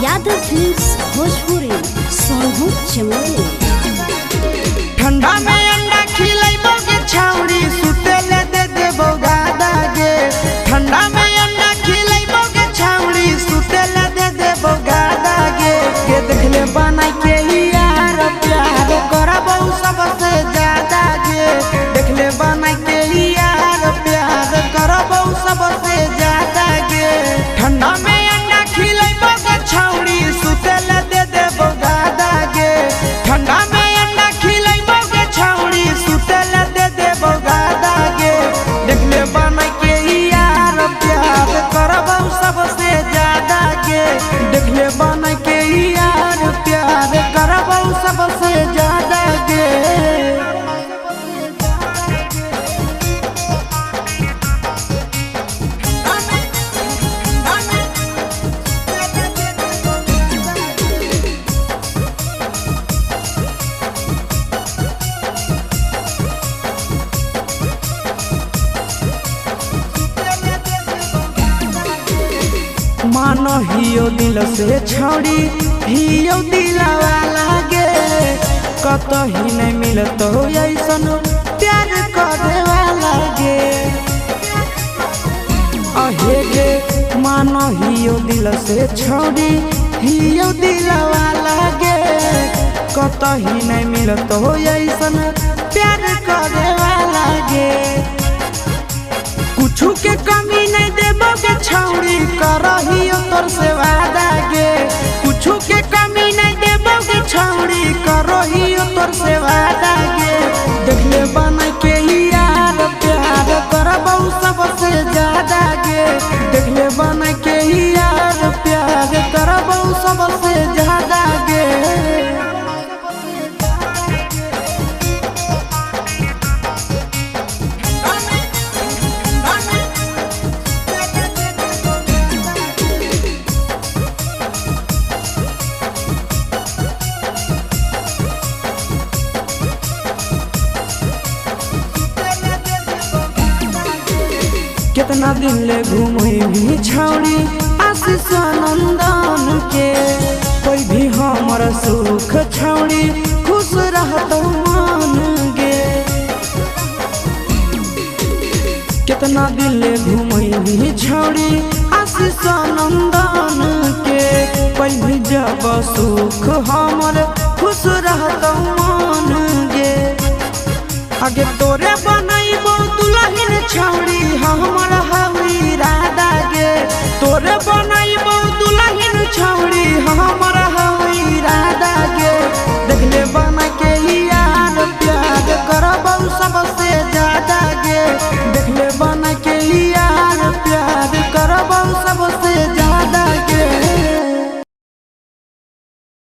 Yadav films Bhojpuri Sonu Chamoli. ठंडा में अंडा खिलाइबो के छौरी सुतेले दे देबो गादा गे। ठंडा में अंडा खिलाइबो के छौरी सुतेले दे देबो गादा गे। के देखले बनाई के यार प्यार करबो सबसे ज्यादा गे। देखले बनाई के यार प्यार करबो सबसे ज्यादा गे। ठंडा में अंडा खिलाइबो के छौरी सुतेले दे देबो गादा गे। ठंडा में सबसे ज्यादा के देखले बन के यार प्यार करबो सबसे ज्यादा के। मानो हियो दिल से छौड़ी हियो दिलवा लागे। कतही नहीं मिलत हो ऐसन प्यार करे वाला गे। अहे गे मानो हियो दिल से छौड़ी हियो दिलवा लागे। कतही नहीं मिलत हो ऐसन प्यार करे वाला गे। कुछ के कमी नहीं देबो के छौड़ी करहियो तोर से वादा गे। कुछ के कमी नहीं देबो के छौड़ी करहियो तोर से वादा गे। देखले बन के यार प्यार करबो सबसे ज्यादा गे। देखले बन के यार प्यार करबो सबसे ज्यादा गे। कितना दिन ले घूमे भी छौड़ी आशीष नंदन के। कोई भी हमर सुख छौड़ी खुश रहतो मान गे। कितना दिन ले घूमे भी छौड़ी आशीष नंदन के। कोई भी जब सुख हमर खुश रहतो मान गे। आगे तोरे बनाइबो दुल्हन छौड़ी हमर हवी राधा गे। तोरे बनाइबो दुल्हन छौड़ी